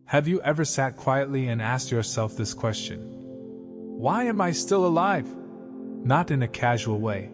Have you ever sat quietly and asked yourself this question? Why am I still alive? Not in a casual way,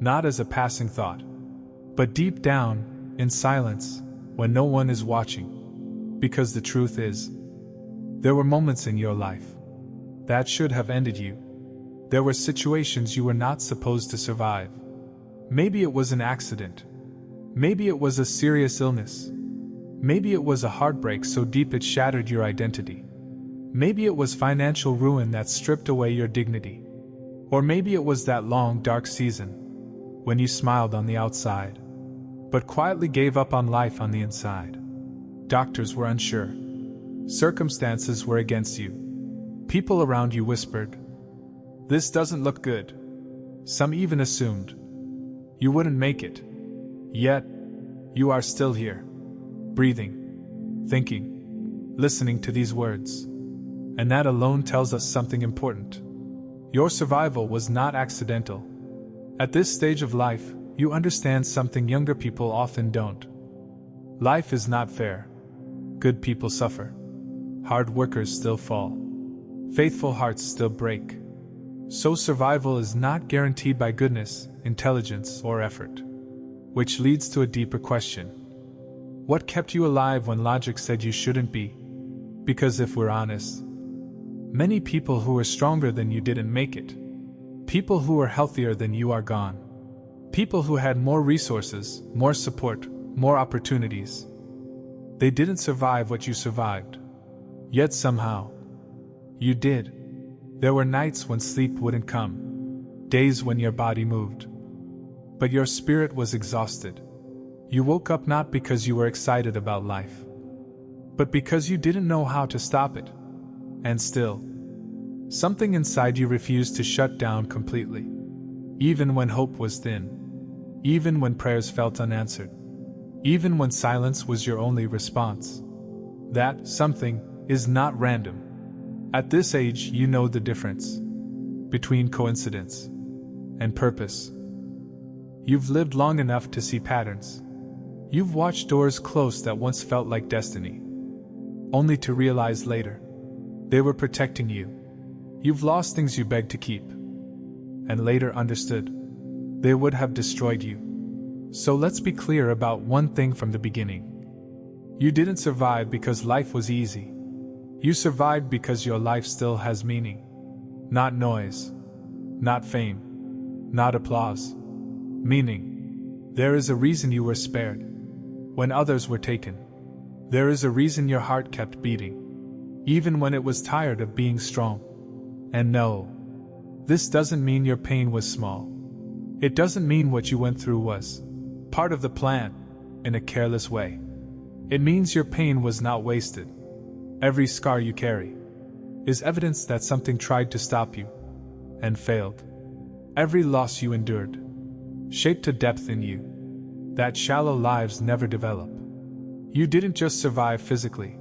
not as a passing thought, but deep down, in silence, when no one is watching. Because the truth is, there were moments in your life that should have ended you. There were situations you were not supposed to survive. Maybe it was an accident. Maybe it was a serious illness. Maybe it was a heartbreak so deep it shattered your identity. Maybe it was financial ruin that stripped away your dignity. Or maybe it was that long, dark season when you smiled on the outside, but quietly gave up on life on the inside. Doctors were unsure. Circumstances were against you. People around you whispered, "This doesn't look good." Some even assumed you wouldn't make it. Yet, you are still here, breathing, thinking, listening to these words. And that alone tells us something important. Your survival was not accidental. At this stage of life, you understand something younger people often don't. Life is not fair. Good people suffer. Hard workers still fall. Faithful hearts still break. So survival is not guaranteed by goodness, intelligence, or effort. Which leads to a deeper question. What kept you alive when logic said you shouldn't be? Because if we're honest, many people who were stronger than you didn't make it. People who were healthier than you are gone. People who had more resources, more support, more opportunities. They didn't survive what you survived. Yet somehow, you did. There were nights when sleep wouldn't come. Days when your body moved. But your spirit was exhausted. You woke up not because you were excited about life, but because you didn't know how to stop it. And still, something inside you refused to shut down completely. Even when hope was thin. Even when prayers felt unanswered. Even when silence was your only response. That something is not random. At this age, you know the difference between coincidence and purpose. You've lived long enough to see patterns. You've watched doors close that once felt like destiny, only to realize later they were protecting you. You've lost things you begged to keep, and later understood they would have destroyed you. So let's be clear about one thing from the beginning. You didn't survive because life was easy. You survived because your life still has meaning. Not noise, not fame, not applause. Meaning. There is a reason you were spared when others were taken. There is a reason your heart kept beating, even when it was tired of being strong. And no, this doesn't mean your pain was small. It doesn't mean what you went through was part of the plan, in a careless way. It means your pain was not wasted. Every scar you carry is evidence that something tried to stop you and failed. Every loss you endured shaped a depth in you that shallow lives never develop. You didn't just survive physically.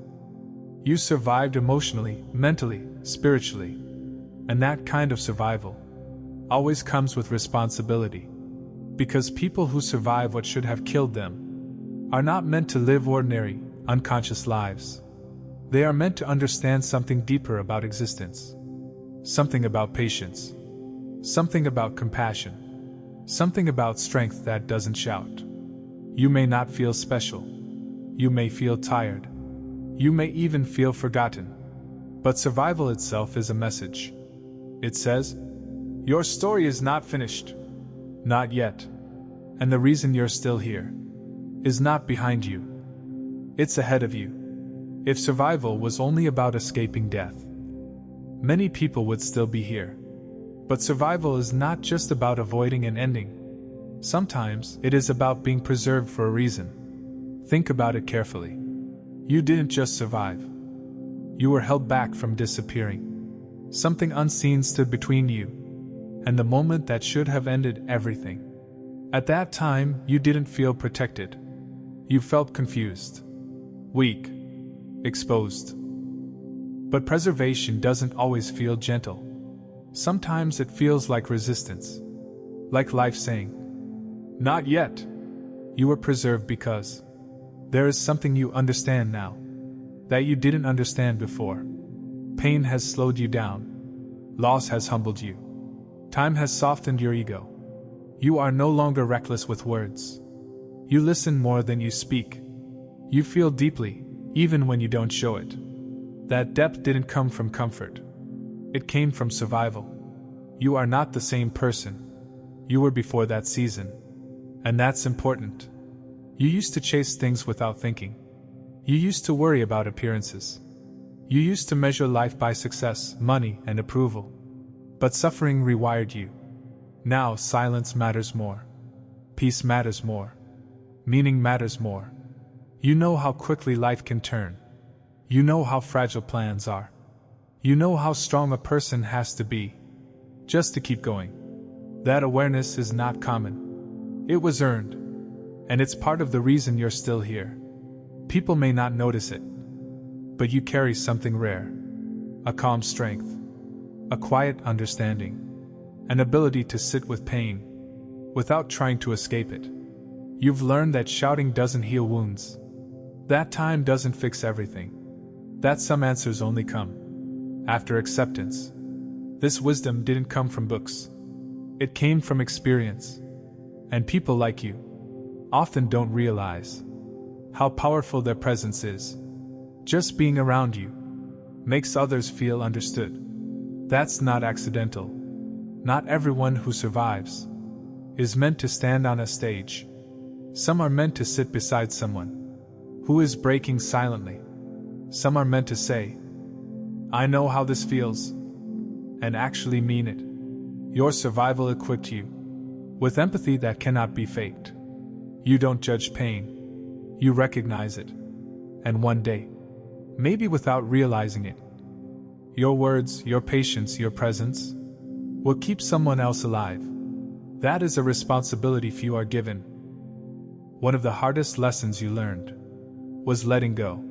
You survived emotionally, mentally, spiritually. And that kind of survival always comes with responsibility. Because people who survive what should have killed them are not meant to live ordinary, unconscious lives. They are meant to understand something deeper about existence. Something about patience. Something about compassion. Something about strength that doesn't shout. You may not feel special. You may feel tired. You may even feel forgotten. But survival itself is a message. It says, your story is not finished. Not yet. And the reason you're still here is not behind you. It's ahead of you. If survival was only about escaping death, many people would still be here. But survival is not just about avoiding an ending. Sometimes it is about being preserved for a reason. Think about it carefully. You didn't just survive. You were held back from disappearing. Something unseen stood between you and the moment that should have ended everything. At that time, you didn't feel protected. You felt confused, weak, exposed. But preservation doesn't always feel gentle. Sometimes it feels like resistance. Like life saying, not yet. You were preserved because there is something you understand now. that you didn't understand before. Pain has slowed you down. Loss has humbled you. Time has softened your ego. You are no longer reckless with words. You listen more than you speak. You feel deeply, even when you don't show it. That depth didn't come from comfort. It came from survival. You are not the same person you were before that season. And that's important. You used to chase things without thinking. You used to worry about appearances. You used to measure life by success, money, and approval. But suffering rewired you. Now silence matters more. Peace matters more. Meaning matters more. You know how quickly life can turn. You know how fragile plans are. You know how strong a person has to be just to keep going. That awareness is not common. It was earned. And it's part of the reason you're still here. People may not notice it, but you carry something rare. A calm strength. A quiet understanding. An ability to sit with pain without trying to escape it. You've learned that shouting doesn't heal wounds. That time doesn't fix everything. That some answers only come after acceptance. This wisdom didn't come from books. It came from experience. And people like you often don't realize how powerful their presence is. Just being around you makes others feel understood. That's not accidental. Not everyone who survives is meant to stand on a stage. Some are meant to sit beside someone who is breaking silently. Some are meant to say, "I know how this feels," and actually mean it. Your survival equipped you with empathy that cannot be faked. You don't judge pain. You recognize it. And one day, maybe without realizing it, your words, your patience, your presence will keep someone else alive. That is a responsibility few are given. One of the hardest lessons you learned was letting go.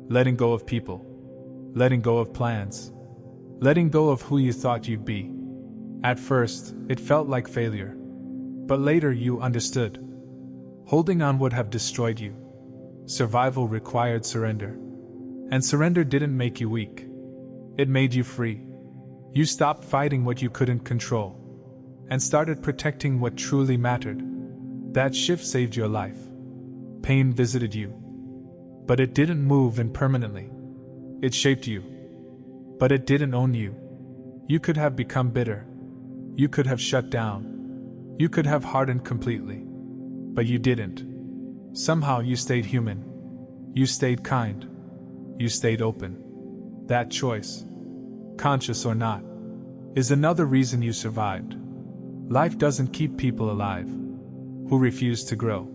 Letting go of people. Letting go of plans. Letting go of who you thought you'd be. At first, it felt like failure. But later you understood. Holding on would have destroyed you. Survival required surrender. And surrender didn't make you weak. It made you free. You stopped fighting what you couldn't control and started protecting what truly mattered. That shift saved your life. Pain visited you, but it didn't move in permanently. It shaped you, but it didn't own you. You could have become bitter. You could have shut down. You could have hardened completely. But you didn't. Somehow you stayed human. You stayed kind. You stayed open. That choice, conscious or not, is another reason you survived. Life doesn't keep people alive who refuse to grow.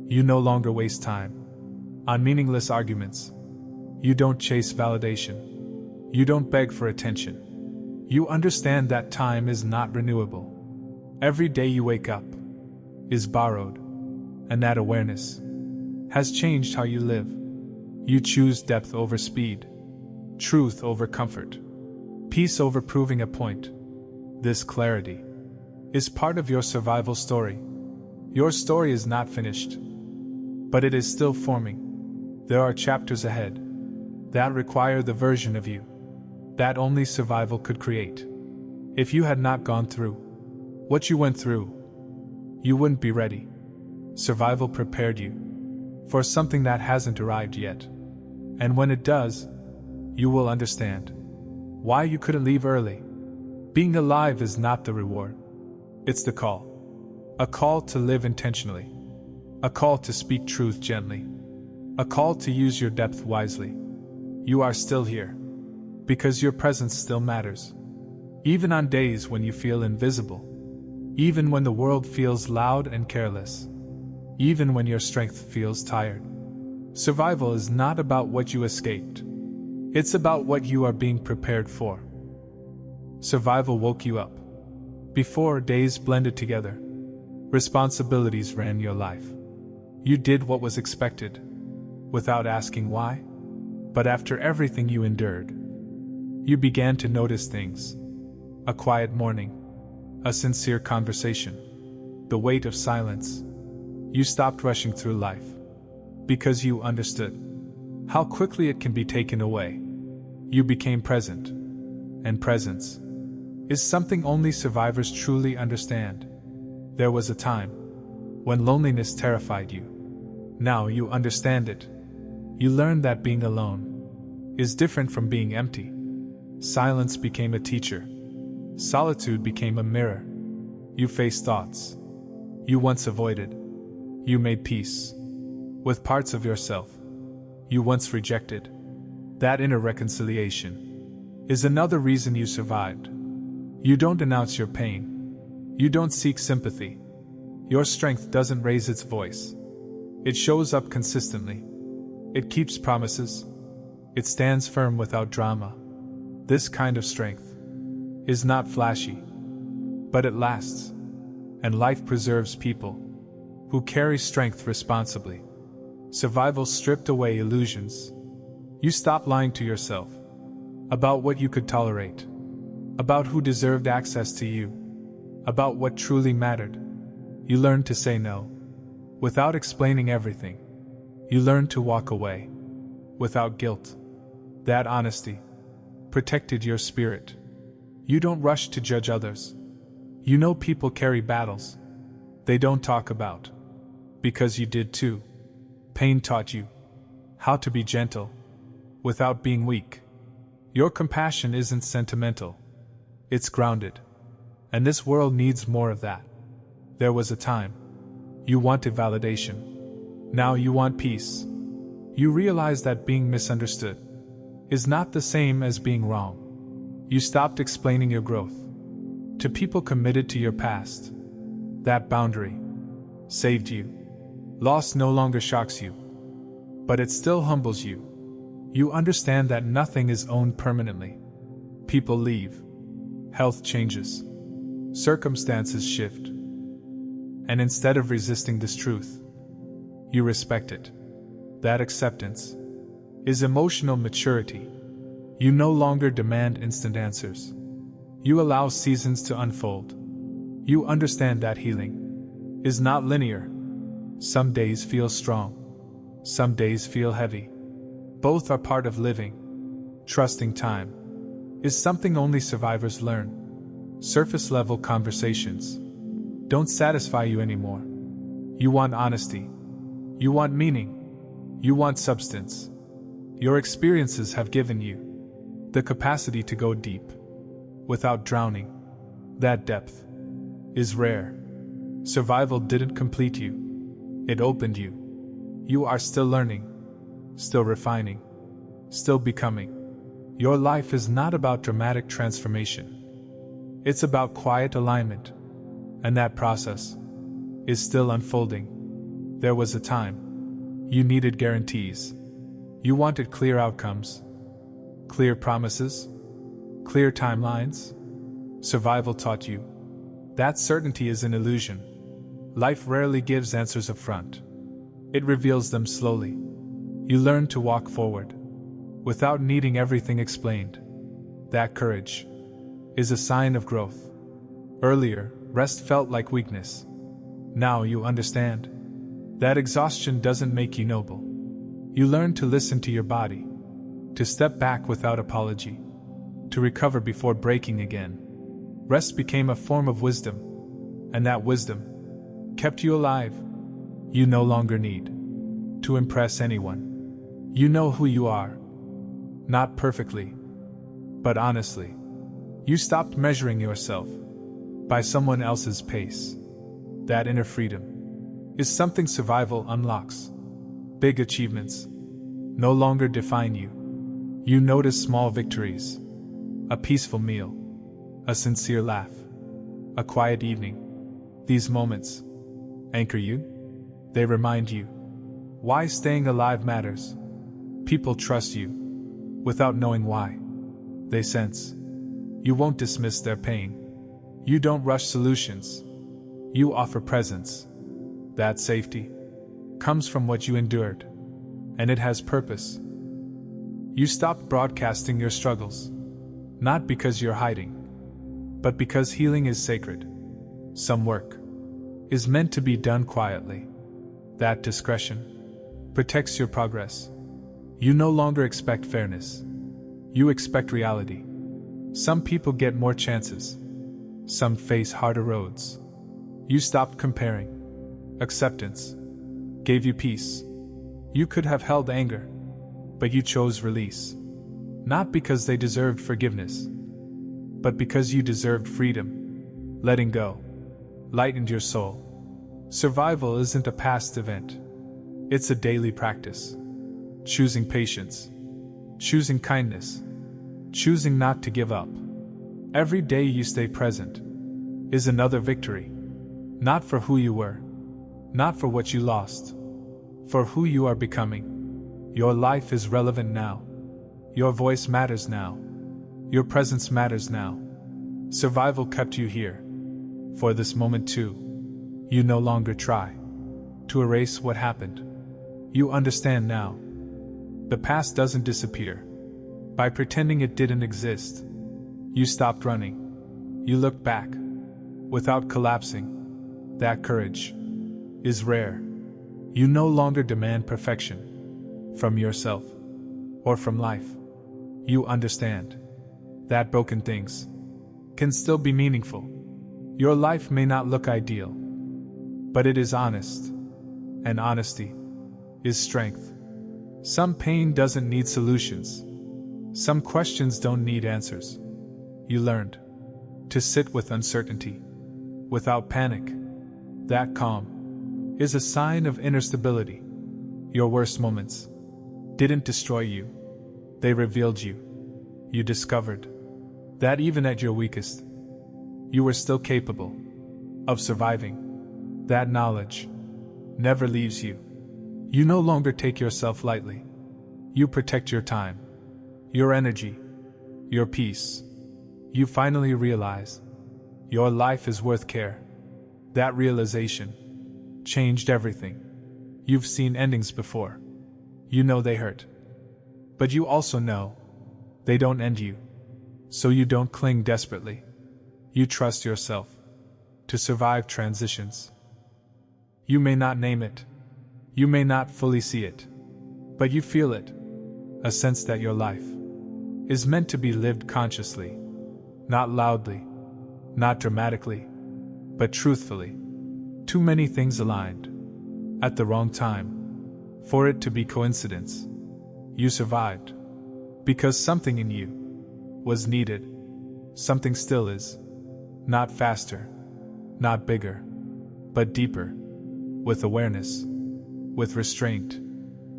You no longer waste time on meaningless arguments. You don't chase validation. You don't beg for attention. You understand that time is not renewable. Every day you wake up is borrowed, and that awareness has changed how you live. You choose depth over speed, truth over comfort, peace over proving a point. This clarity is part of your survival story. Your story is not finished, but it is still forming. There are chapters ahead that require the version of you that only survival could create. If you had not gone through what you went through, you wouldn't be ready. Survival prepared you for something that hasn't arrived yet. And when it does, you will understand why you couldn't leave early. Being alive is not the reward. It's the call. A call to live intentionally. A call to speak truth gently. A call to use your depth wisely. You are still here because your presence still matters. Even on days when you feel invisible. Even when the world feels loud and careless. Even when your strength feels tired. Survival is not about what you escaped. It's about what you are being prepared for. Survival woke you up. Before days blended together, responsibilities ran your life. You did what was expected, without asking why. But after everything you endured, you began to notice things. A quiet morning, a sincere conversation, the weight of silence. You stopped rushing through life because you understood how quickly it can be taken away. You became present. And presence is something only survivors truly understand. There was a time when loneliness terrified you. Now you understand it. You learned that being alone is different from being empty. Silence became a teacher. Solitude became a mirror. You faced thoughts you once avoided. You made peace with parts of yourself you once rejected. That inner reconciliation is another reason you survived. You don't announce your pain. You don't seek sympathy. Your strength doesn't raise its voice. It shows up consistently. It keeps promises. It stands firm without drama. This kind of strength is not flashy, but it lasts. And life preserves people who carry strength responsibly. Survival stripped away illusions. You stopped lying to yourself about what you could tolerate, about who deserved access to you, about what truly mattered. You learned to say no without explaining everything. You learned to walk away without guilt. That honesty protected your spirit. You don't rush to judge others. You know people carry battles they don't talk about, because you did too. Pain taught you how to be gentle without being weak. Your compassion isn't sentimental. It's grounded. And this world needs more of that. There was a time you wanted validation. Now you want peace. You realize that being misunderstood is not the same as being wrong. You stopped explaining your growth to people committed to your past. That boundary saved you. Loss no longer shocks you, but it still humbles you. You understand that nothing is owned permanently. People leave. Health changes. Circumstances shift. And instead of resisting this truth, you respect it. That acceptance is emotional maturity. You no longer demand instant answers. You allow seasons to unfold. You understand that healing is not linear. Some days feel strong. Some days feel heavy. Both are part of living. Trusting time is something only survivors learn. Surface-level conversations don't satisfy you anymore. You want honesty. You want meaning. You want substance. Your experiences have given you the capacity to go deep without drowning. That depth is rare. Survival didn't complete you. It opened you. You are still learning, still refining, still becoming. Your life is not about dramatic transformation. It's about quiet alignment. And that process is still unfolding. There was a time you needed guarantees. You wanted clear outcomes, clear promises, clear timelines. Survival taught you that certainty is an illusion. Life rarely gives answers up front. It reveals them slowly. You learn to walk forward without needing everything explained. That courage is a sign of growth. Earlier, rest felt like weakness. Now you understand that exhaustion doesn't make you noble. You learn to listen to your body, to step back without apology, to recover before breaking again. Rest became a form of wisdom, and that wisdom kept you alive. You no longer need to impress anyone. You know who you are. Not perfectly, but honestly. You stopped measuring yourself by someone else's pace. That inner freedom is something survival unlocks. Big achievements no longer define you. You notice small victories, a peaceful meal, a sincere laugh, a quiet evening. These moments anchor you. They remind you why staying alive matters. People trust you without knowing why. They sense you won't dismiss their pain. You don't rush solutions. You offer presence. That safety comes from what you endured, and it has purpose. You stopped broadcasting your struggles, not because you're hiding, but because healing is sacred. Some work is meant to be done quietly. That discretion protects your progress. You no longer expect fairness. You expect reality. Some people get more chances. Some face harder roads. You stopped comparing. Acceptance gave you peace. You could have held anger, but you chose release. Not because they deserved forgiveness, but because you deserved freedom. Letting go lightened your soul. Survival isn't a past event. It's a daily practice. Choosing patience. Choosing kindness. Choosing not to give up. Every day you stay present is another victory. Not for who you were. Not for what you lost. For who you are becoming. Your life is relevant now. Your voice matters now. Your presence matters now. Survival kept you here. For this moment too. You no longer try to erase what happened. You understand now. The past doesn't disappear by pretending it didn't exist. You stopped running. You looked back without collapsing. That courage is rare. You no longer demand perfection from yourself or from life. You understand that broken things can still be meaningful. Your life may not look ideal, but it is honest, and honesty is strength. Some pain doesn't need solutions. Some questions don't need answers. You learned to sit with uncertainty without panic. That calm is a sign of inner stability. Your worst moments didn't destroy you. They revealed you. You discovered that even at your weakest, you were still capable of surviving. That knowledge never leaves you. You no longer take yourself lightly. You protect your time, your energy, your peace. You finally realize your life is worth care. That realization changed everything. You've seen endings before. You know they hurt. But you also know they don't end you. So you don't cling desperately. You trust yourself to survive transitions. You may not name it. You may not fully see it. But you feel it. A sense that your life is meant to be lived consciously. Not loudly. Not dramatically. But truthfully. Too many things aligned at the wrong time for it to be coincidence. You survived because something in you was needed. Something still is. Not faster, not bigger, but deeper. With awareness, with restraint,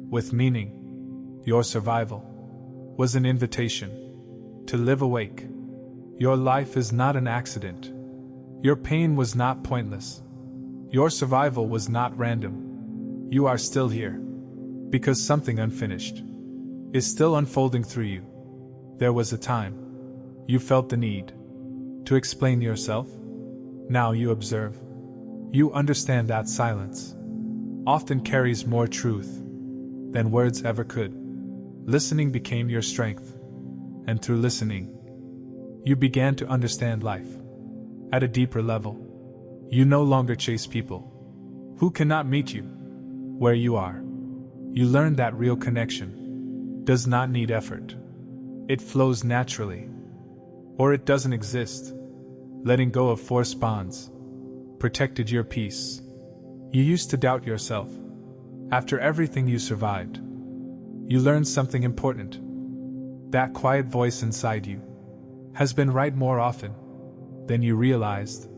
with meaning. Your survival was an invitation to live awake. Your life is not an accident. Your pain was not pointless. Your survival was not random. You are still here because something unfinished is still unfolding through you. There was a time you felt the need to explain yourself. Now you observe. You understand that silence often carries more truth than words ever could. Listening became your strength, and through listening, you began to understand life at a deeper level. You no longer chase people who cannot meet you where you are. You learn that real connection does not need effort. It flows naturally, or it doesn't exist. Letting go of forced bonds protected your peace. You used to doubt yourself. After everything you survived, you learned something important. That quiet voice inside you has been right more often than you realized.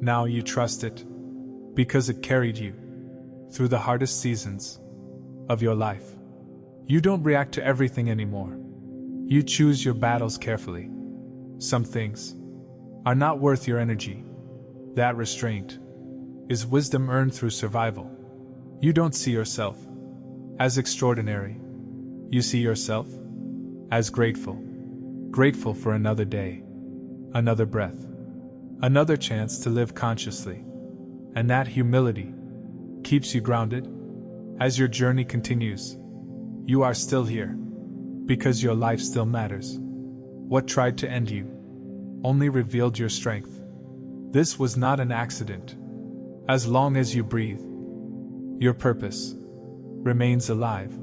Now you trust it because it carried you through the hardest seasons of your life. You don't react to everything anymore. You choose your battles carefully. Some things are not worth your energy. That restraint is wisdom earned through survival. You don't see yourself as extraordinary. You see yourself as grateful. Grateful for another day, another breath, another chance to live consciously. And that humility keeps you grounded as your journey continues. You are still here because your life still matters. What tried to end you only revealed your strength. This was not an accident. As long as you breathe, your purpose remains alive.